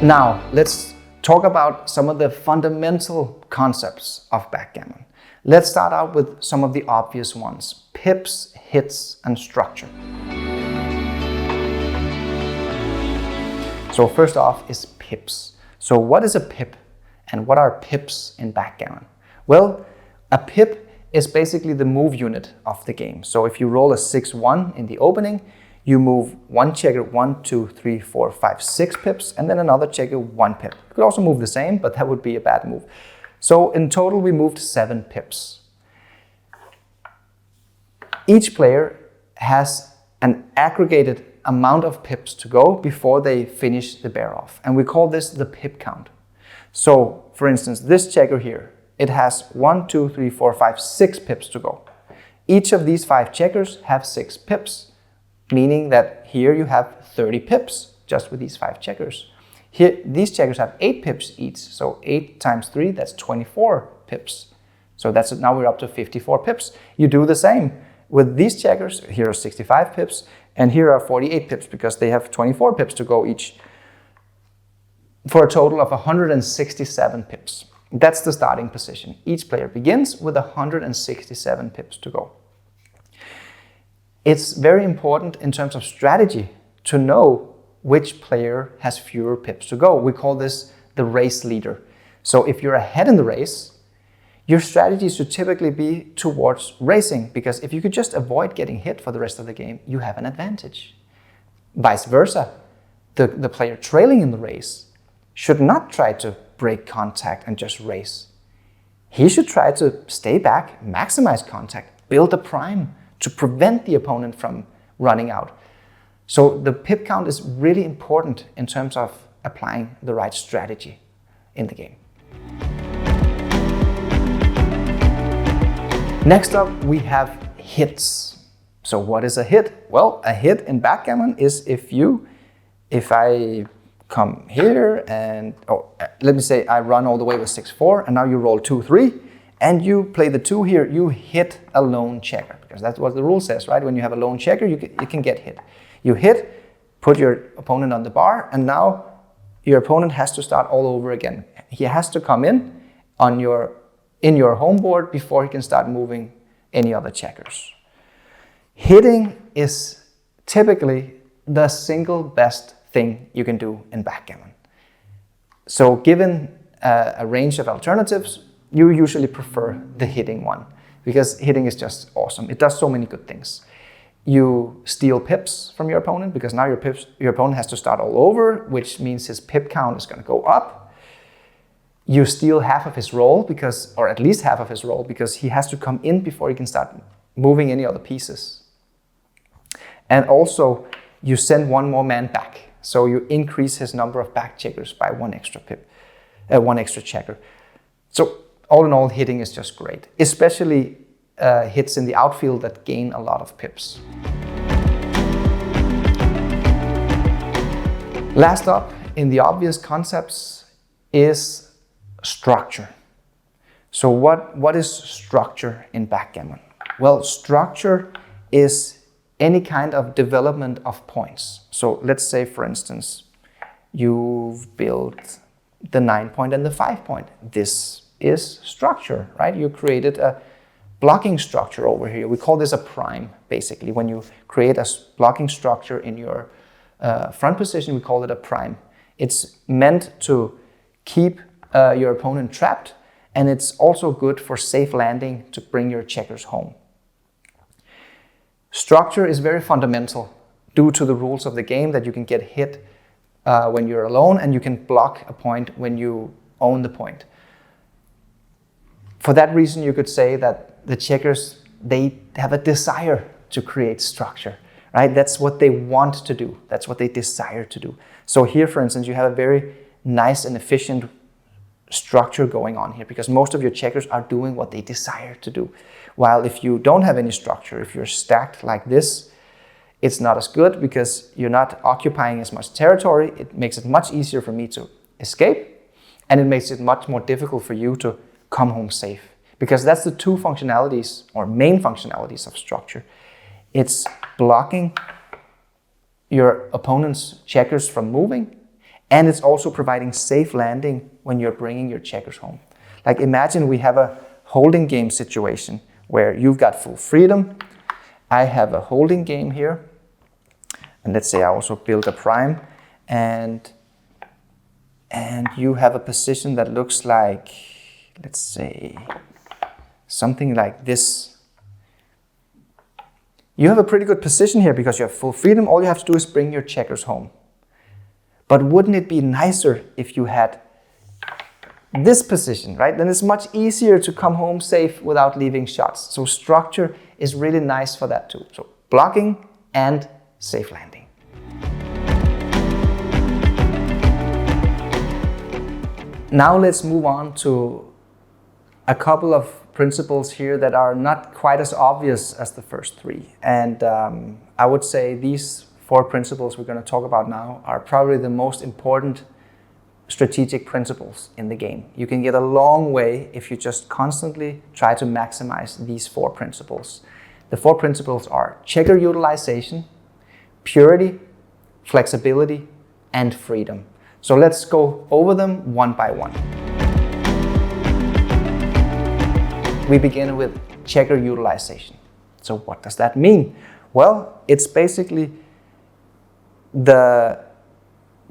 Now, let's talk about some of the fundamental concepts of backgammon. Let's start out with some of the obvious ones: pips, hits, and structure. So first off is pips. So what is a pip and what are pips in backgammon? Well, a pip is basically the move unit of the game. So if you roll a 6-1 in the opening, you move one checker 1, 2, 3, 4, 5, 6 pips, and then another checker 1 pip. You could also move the same, but that would be a bad move. So in total, we moved 7 pips. Each player has an aggregated amount of pips to go before they finish the bear off. And we call this the pip count. So for instance, this checker here, it has 1, 2, 3, 4, 5, 6 pips to go. Each of these 5 checkers have 6 pips, meaning that here you have 30 pips just with these 5 checkers. Here, these checkers have 8 pips each, so 8 times 3, that's 24 pips. So that's now we're up to 54 pips. You do the same with these checkers. Here are 65 pips, and here are 48 pips because they have 24 pips to go each, for a total of 167 pips. That's the starting position. Each player begins with 167 pips to go. It's very important in terms of strategy to know which player has fewer pips to go. We call this the race leader. So if you're ahead in the race, your strategy should typically be towards racing, because if you could just avoid getting hit for the rest of the game, you have an advantage. Vice versa, the player trailing in the race should not try to break contact and just race. He should try to stay back, maximize contact, build a prime to prevent the opponent from running out. So the pip count is really important in terms of applying the right strategy in the game. Next up, we have hits. So what is a hit? Well, a hit in backgammon is if I come here and, let me say I run all the way with 6-4, and now you roll 2-3, and you play the 2 here, you hit a lone checker, because that's what the rule says, right? When you have a lone checker, you can get hit. You hit, put your opponent on the bar, and now your opponent has to start all over again. He has to come in your home board before he can start moving any other checkers. Hitting is typically the single best thing you can do in backgammon. So given a range of alternatives, you usually prefer the hitting one, because hitting is just awesome. It does so many good things. You steal pips from your opponent, because now your opponent has to start all over, which means his pip count is going to go up. You steal half of his roll, or at least half of his roll, because he has to come in before he can start moving any other pieces. And also, you send one more man back. So you increase his number of back checkers by one extra checker. So all in all, hitting is just great, especially hits in the outfield that gain a lot of pips. Last up in the obvious concepts is structure. So what is structure in backgammon? Well, structure is any kind of development of points. So let's say, for instance, you've built the 9-point and the 5-point. This is structure, right? You created a blocking structure over here. We call this a prime, basically. When you create a blocking structure in your front position, we call it a prime. It's meant to keep your opponent trapped, and it's also good for safe landing to bring your checkers home. Structure is very fundamental due to the rules of the game, that you can get hit when you're alone, and you can block a point when you own the point. For that reason, you could say that the checkers, they have a desire to create structure, right? That's what they want to do. That's what they desire to do. So here, for instance, you have a very nice and efficient structure going on here, because most of your checkers are doing what they desire to do. While if you don't have any structure, if you're stacked like this, it's not as good, because you're not occupying as much territory. It makes it much easier for me to escape, and it makes it much more difficult for you to come home safe, because that's the two functionalities or main functionalities of structure. It's blocking your opponent's checkers from moving, And it's also providing safe landing when you're bringing your checkers home. Like imagine we have a holding game situation where you've got full freedom. I have a holding game here. And let's say I also build a prime, and you have a position that looks like, let's say, something like this. You have a pretty good position here because you have full freedom. All you have to do is bring your checkers home. But wouldn't it be nicer if you had this position, right? Then it's much easier to come home safe without leaving shots. So structure is really nice for that too. So blocking and safe landing. Now let's move on to a couple of principles here that are not quite as obvious as the first three. And I would say these 4 principles we're going to talk about now are probably the most important strategic principles in the game. You can get a long way if you just constantly try to maximize these 4 principles. The 4 principles are checker utilization, purity, flexibility, and freedom. So let's go over them one by one. We begin with checker utilization. So what does that mean? Well, it's basically the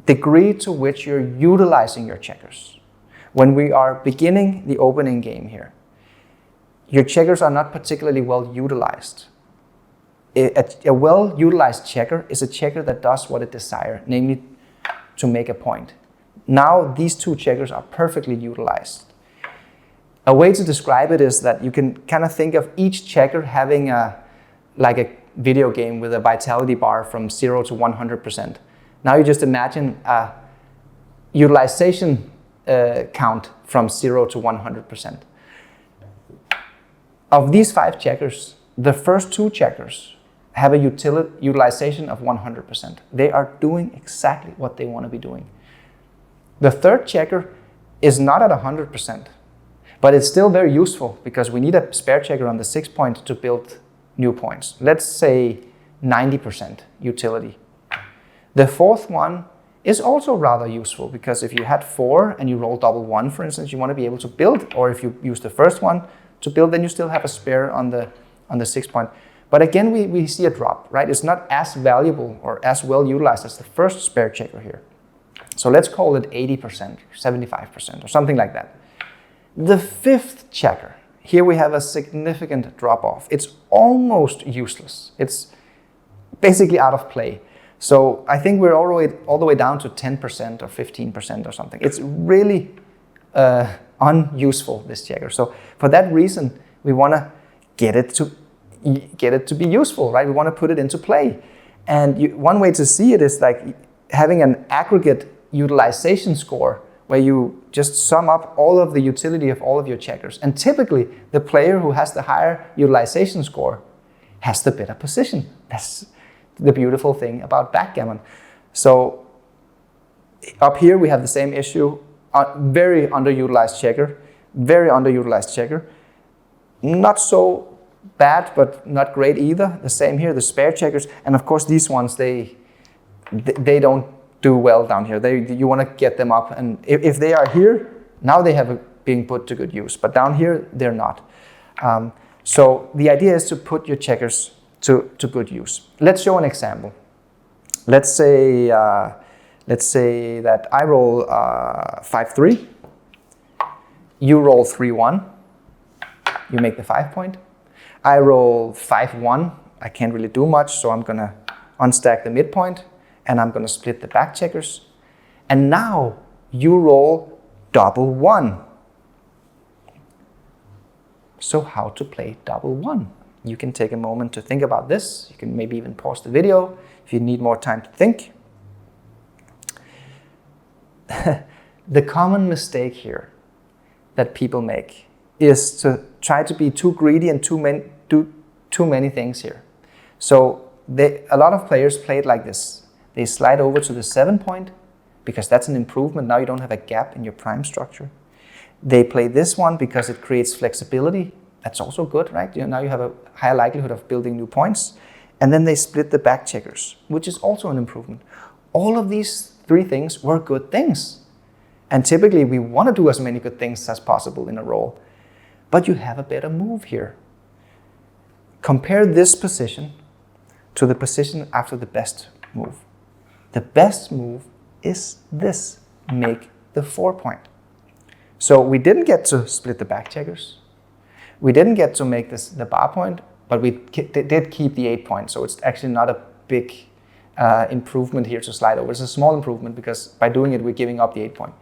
degree to which you're utilizing your checkers. When we are beginning the opening game here, your checkers are not particularly well utilized. A well-utilized checker is a checker that does what it desires, namely to make a point. Now these 2 checkers are perfectly utilized. A way to describe it is that you can kind of think of each checker having like a video game with a vitality bar from 0 to 100%. Now you just imagine a utilization count from 0 to 100%. Of these 5 checkers, the first 2 checkers have a utilization of 100%. They are doing exactly what they want to be doing. The third checker is not at 100%, but it's still very useful because we need a spare checker on the 6 point to build new points. Let's say 90% utility. The fourth one is also rather useful because if you had 4 and you roll double 1, for instance, you want to be able to build, or if you use the first one to build, then you still have a spare on the 6 point. But again, we see a drop, right? It's not as valuable or as well utilized as the first spare checker here. So let's call it 80% or 75% or something like that. The fifth checker, here we have a significant drop off. It's almost useless. It's basically out of play. So I think we're all the way down to 10% or 15% or something. It's really unuseful, this checker. So for that reason, we want to get it to be useful, right? We want to put it into play. And one way to see it is like having an aggregate utilization score where you just sum up all of the utility of all of your checkers. And typically, the player who has the higher utilization score has the better position. That's the beautiful thing about backgammon. So up here, we have the same issue. Very underutilized checker. Very underutilized checker. Not so bad, but not great either. The same here, the spare checkers. And of course, these ones, they don't do well down here. You want to get them up. And if they are here, now they have being put to good use. But down here, they're not. So the idea is to put your checkers to good use. Let's show an example. Let's say that I roll 5-3. You roll 3-1. You make the 5 point. I roll 5-1. I can't really do much, so I'm gonna unstack the midpoint and I'm gonna split the back checkers. And now you roll double 1. So how to play double 1? You can take a moment to think about this. You can maybe even pause the video if you need more time to think. The common mistake here that people make is to try to be too greedy and do too many things here. So a lot of players play it like this. They slide over to the 7 point because that's an improvement. Now you don't have a gap in your prime structure. They play this one because it creates flexibility. That's also good, right? Now you have a higher likelihood of building new points. And then they split the back checkers, which is also an improvement. All of these three things were good things. And typically we want to do as many good things as possible in a roll. But you have a better move here. Compare this position to the position after the best move. The best move is this, make the 4 point. So we didn't get to split the back checkers. We didn't get to make this the bar point, but we did keep the 8 point. So it's actually not a big improvement here to slide over. It's a small improvement because by doing it, we're giving up the 8 point.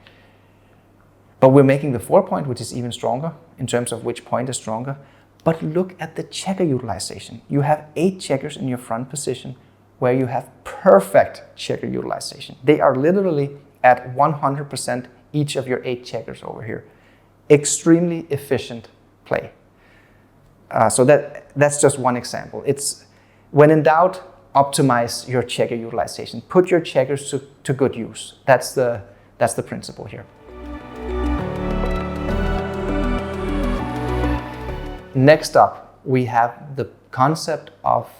But we're making the 4 point, which is even stronger in terms of which point is stronger. But look at the checker utilization. You have 8 checkers in your front position where you have perfect checker utilization. They are literally at 100% each of your 8 checkers over here. Extremely efficient play. So that's just one example. It's when in doubt, optimize your checker utilization. Put your checkers to good use. That's the principle here. Next up, we have the concept of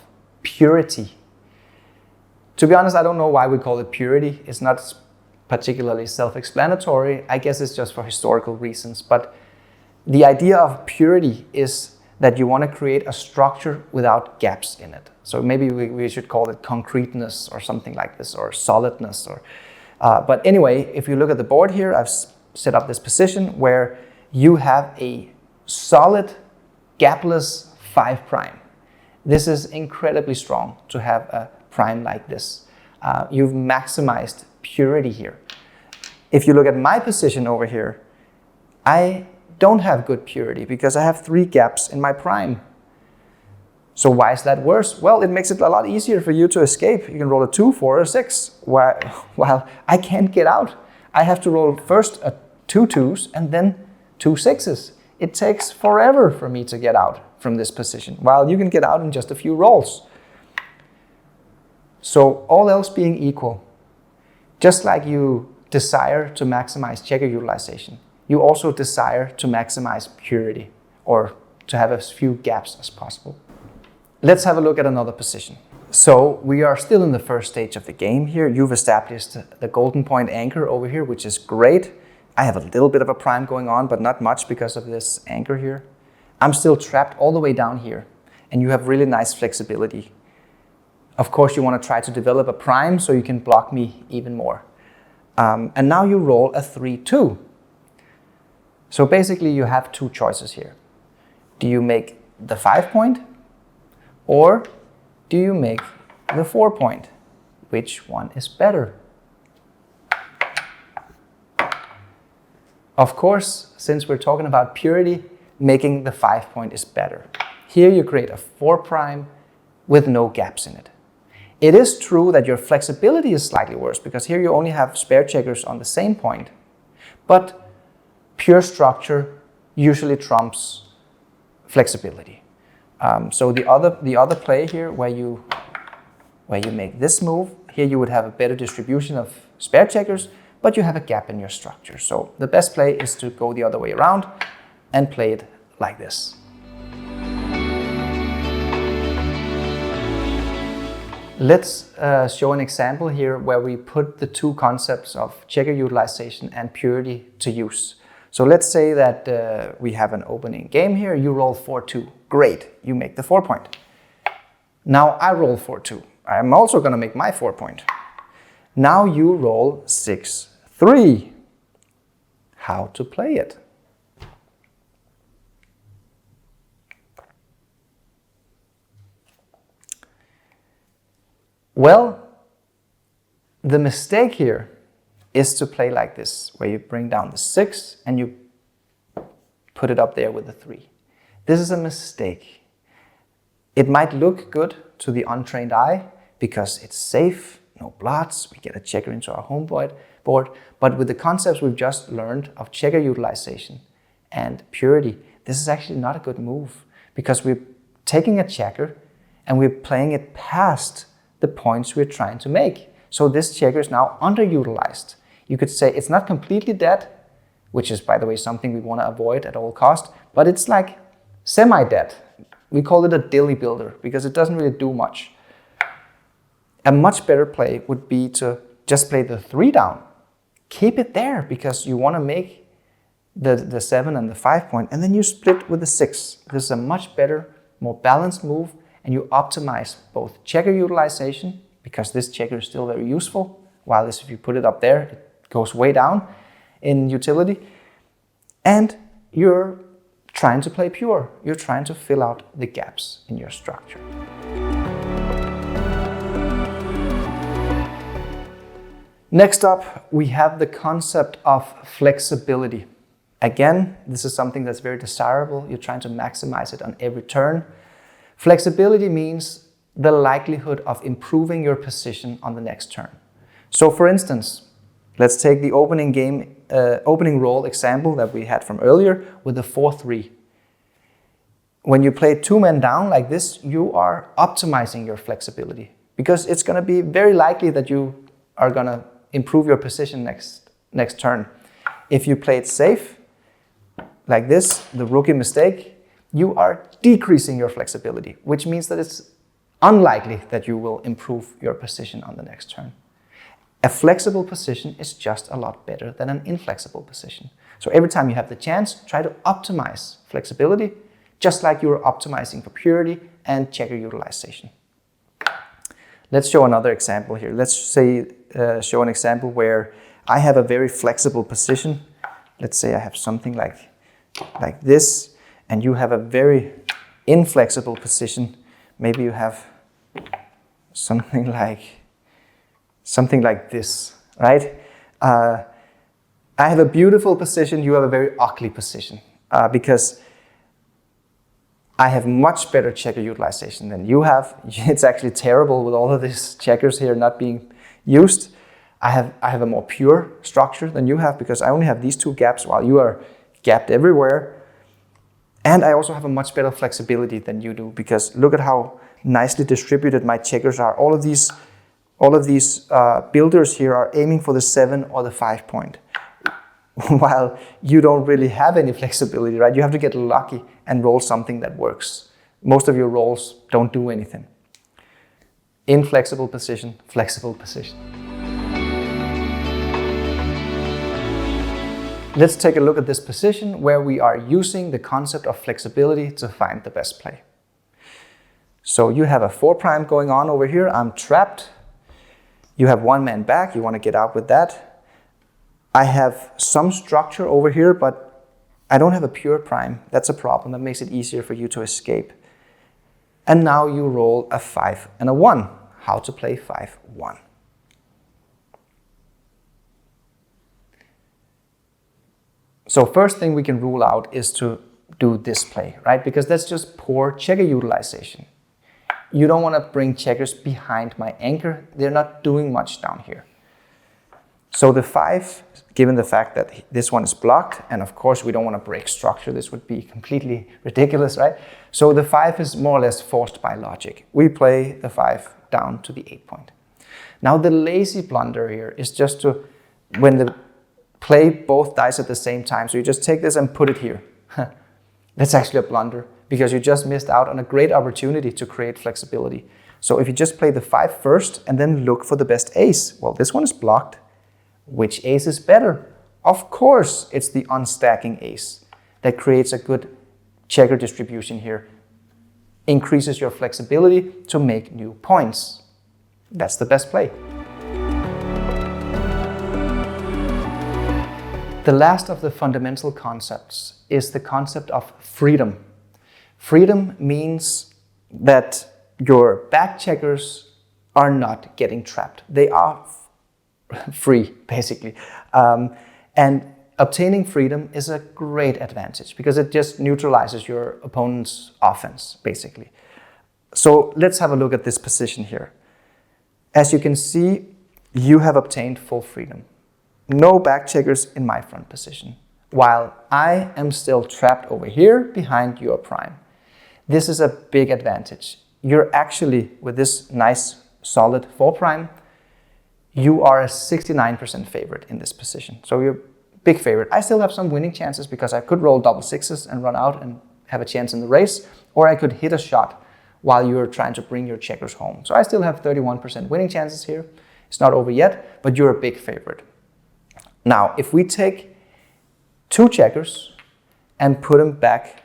purity. To be honest, I don't know why we call it purity. It's not particularly self-explanatory. I guess it's just for historical reasons. But the idea of purity is that you want to create a structure without gaps in it. So maybe we should call it concreteness or something like this, or solidness. But anyway, if you look at the board here, I've set up this position where you have a solid gapless 5 prime. This is incredibly strong to have a prime like this. You've maximized purity here. If you look at my position over here, I don't have good purity because I have 3 gaps in my prime. So why is that worse? Well, it makes it a lot easier for you to escape. You can roll a 2, 4, or 6. While I can't get out. I have to roll first 2 2s and then 2 6s. It takes forever for me to get out from this position, while you can get out in just a few rolls. So all else being equal, just like you desire to maximize checker utilization, you also desire to maximize purity, or to have as few gaps as possible. Let's have a look at another position. So we are still in the first stage of the game here. You've established the golden point anchor over here, which is great. I have a little bit of a prime going on, but not much because of this anchor here. I'm still trapped all the way down here, and you have really nice flexibility. Of course, you want to try to develop a prime so you can block me even more. And now you roll a 3 2. So basically you have 2 choices here. Do you make the 5 point, or do you make the 4 point? Which one is better? Of course, since we're talking about purity, making the 5 point is better. Here you create a 4 prime with no gaps in it. It is true that your flexibility is slightly worse because here you only have spare checkers on the same point. But pure structure usually trumps flexibility. So the other play here where you make this move, here you would have a better distribution of spare checkers, but you have a gap in your structure. So the best play is to go the other way around and play it like this. Let's show an example here where we put the 2 concepts of checker utilization and purity to use. So let's say that we have an opening game here. You roll 4 2. Great, you make the 4 point. Now I roll 4 2. I'm also going to make my 4 point. Now you roll 6 3. How to play it? Well, the mistake here is to play like this, where you bring down the 6 and you put it up there with the 3. This is a mistake. It might look good to the untrained eye because it's safe, no blots, we get a checker into our home board, but with the concepts we've just learned of checker utilization and purity, this is actually not a good move because we're taking a checker and we're playing it past the points we're trying to make. So this checker is now underutilized. You could say it's not completely dead, which is, by the way, something we want to avoid at all costs, but it's like semi-dead. We call it a dilly builder because it doesn't really do much. A much better play would be to just play the 3 down, keep it there because you want to make the 7 and the 5 point, and then you split with the 6. This is a much better, more balanced move, and you optimize both checker utilization, because this checker is still very useful, while if you put it up there, it goes way down in utility, and you're trying to play pure. You're trying to fill out the gaps in your structure. Next up, we have the concept of flexibility. Again, this is something that's very desirable. You're trying to maximize it on every turn. Flexibility means the likelihood of improving your position on the next turn. So for instance, let's take the opening roll example that we had from earlier with the 4-3. When you play 2 men down like this, you are optimizing your flexibility because it's going to be very likely that you are going to improve your position next turn. If you play it safe, like this, the rookie mistake, you are decreasing your flexibility, which means that it's unlikely that you will improve your position on the next turn. A flexible position is just a lot better than an inflexible position. So every time you have the chance, try to optimize flexibility, just like you are optimizing for purity and checker utilization. Let's show another example here. Let's say show an example where I have a very flexible position. Let's say I have something like this, and you have a very inflexible position. Maybe you have something like this, right? I have a beautiful position, you have a very ugly position, because I have much better checker utilization than you have. It's actually terrible with all of these checkers here not being used. I have a more pure structure than you have because I only have these 2 gaps while you are gapped everywhere. And I also have a much better flexibility than you do because look at how nicely distributed my checkers are. All of these builders here are aiming for the 7 or the 5 point, while you don't really have any flexibility, right? You have to get lucky and roll something that works. Most of your rolls don't do anything. Inflexible position, flexible position. Let's take a look at this position where we are using the concept of flexibility to find the best play. So you have a 4' going on over here. I'm trapped. You have 1 man back. You want to get out with that. I have some structure over here, but I don't have a pure prime. That's a problem. That makes it easier for you to escape. And now you roll a 5 and a 1. How to play 5-1. So first thing we can rule out is to do this play, right? Because that's just poor checker utilization. You don't want to bring checkers behind my anchor. They're not doing much down here. So the 5, given the fact that this one is blocked, and of course we don't want to break structure, this would be completely ridiculous, right? So the 5 is more or less forced by logic. We play the 5 down to the 8 point. Now the lazy blunder here is just to, when the play both dice at the same time. So you just take this and put it here. That's actually a blunder because you just missed out on a great opportunity to create flexibility. So if you just play the 5 first and then look for the best ace, well, this one is blocked. Which ace is better? Of course, it's the unstacking ace that creates a good checker distribution here. Increases your flexibility to make new points. That's the best play. The last of the fundamental concepts is the concept of freedom. Freedom means that your back checkers are not getting trapped. They are free, basically. And obtaining freedom is a great advantage because it just neutralizes your opponent's offense, basically. So let's have a look at this position here. As you can see, you have obtained full freedom. No back checkers in my front position, while I am still trapped over here behind your prime. This is a big advantage. You're actually, with this nice solid 4', you are a 69% favorite in this position. So you're big favorite. I still have some winning chances because I could roll double 6s and run out and have a chance in the race, or I could hit a shot while you're trying to bring your checkers home. So I still have 31% winning chances here. It's not over yet, but you're a big favorite. Now, if we take 2 checkers and put them back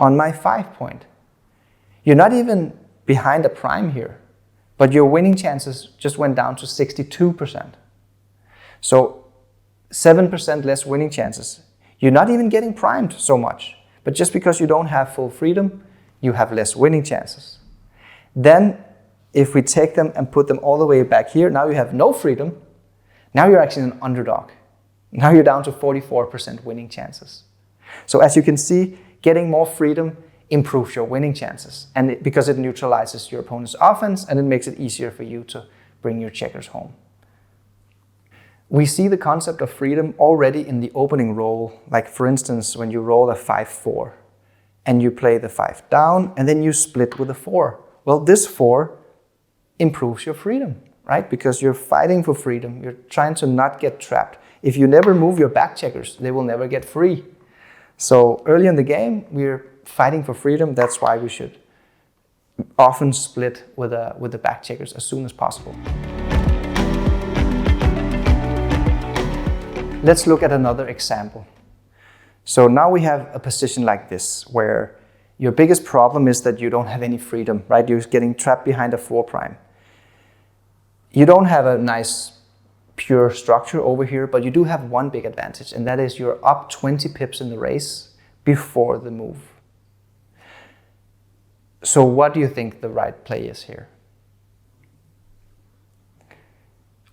on my 5 point, you're not even behind a prime here, but your winning chances just went down to 62%. So 7% less winning chances. You're not even getting primed so much, but just because you don't have full freedom, you have less winning chances. Then if we take them and put them all the way back here, now you have no freedom. Now you're actually an underdog. Now you're down to 44% winning chances. So as you can see, getting more freedom improves your winning chances, and because it neutralizes your opponent's offense and it makes it easier for you to bring your checkers home. We see the concept of freedom already in the opening roll, like for instance when you roll a 5-4 and you play the 5 down and then you split with a 4. Well, this 4 improves your freedom, right? Because you're fighting for freedom, you're trying to not get trapped. If you never move your back checkers, they will never get free. So early in the game, we're fighting for freedom. That's why we should often split with the back checkers as soon as possible. Let's look at another example. So now we have a position like this, where your biggest problem is that you don't have any freedom, right? You're getting trapped behind a 4 prime. You don't have a nice pure structure over here, but you do have one big advantage, and that is you're up 20 pips in the race before the move. So what do you think the right play is here?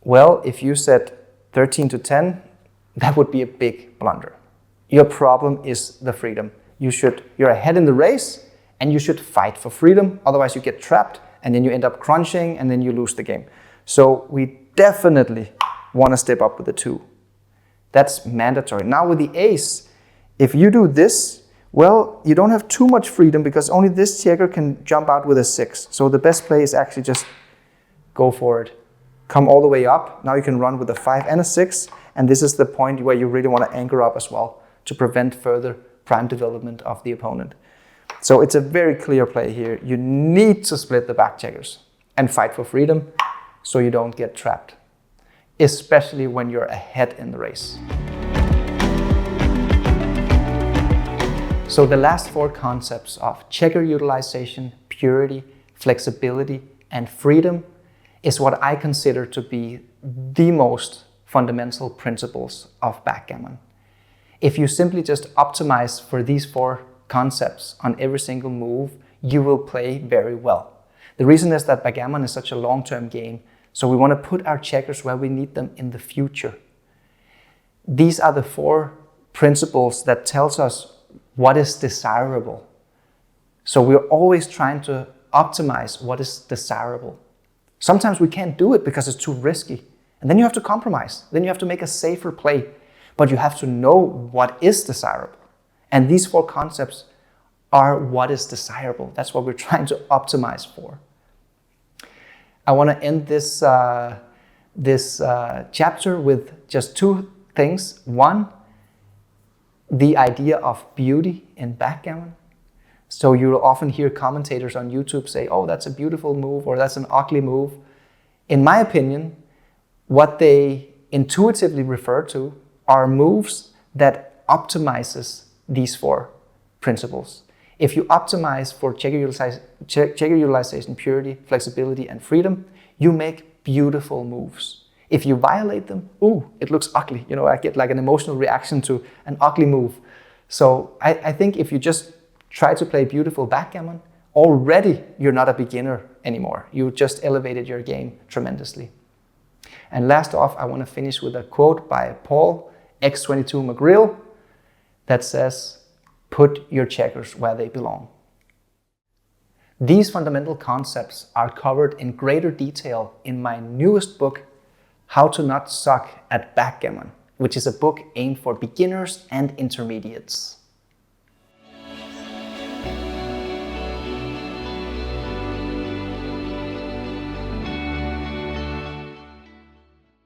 Well, if you set 13 to 10, that would be a big blunder. Your problem is the freedom. You're ahead in the race and you should fight for freedom, otherwise you get trapped and then you end up crunching and then you lose the game. So we definitely want to step up with the 2. That's mandatory. Now with the ace, if you do this, well, you don't have too much freedom because only this checker can jump out with a 6. So the best play is actually just go for it. Come all the way up. Now you can run with a 5 and a 6. And this is the point where you really want to anchor up as well to prevent further prime development of the opponent. So it's a very clear play here. You need to split the back checkers and fight for freedom so you don't get trapped, especially when you're ahead in the race. So the last 4 concepts of checker utilization, purity, flexibility, and freedom is what I consider to be the most fundamental principles of backgammon. If you simply just optimize for these 4 concepts on every single move, you will play very well. The reason is that backgammon is such a long-term game, so we want to put our checkers where we need them in the future. These are the 4 principles that tells us what is desirable. So we're always trying to optimize what is desirable. Sometimes we can't do it because it's too risky. And then you have to compromise. Then you have to make a safer play. But you have to know what is desirable. And these 4 concepts are what is desirable. That's what we're trying to optimize for. I want to end this chapter with just 2 things. One, the idea of beauty in backgammon. So you'll often hear commentators on YouTube say, oh, that's a beautiful move or that's an ugly move. In my opinion, what they intuitively refer to are moves that optimizes these 4 principles. If you optimize for checker utilization, purity, flexibility, and freedom, you make beautiful moves. If you violate them, ooh, it looks ugly. You know, I get like an emotional reaction to an ugly move. So I think if you just try to play beautiful backgammon, already you're not a beginner anymore. You just elevated your game tremendously. And last off, I want to finish with a quote by Paul X22 McGreal that says, put your checkers where they belong. These fundamental concepts are covered in greater detail in my newest book, How to Not Suck at Backgammon, which is a book aimed for beginners and intermediates.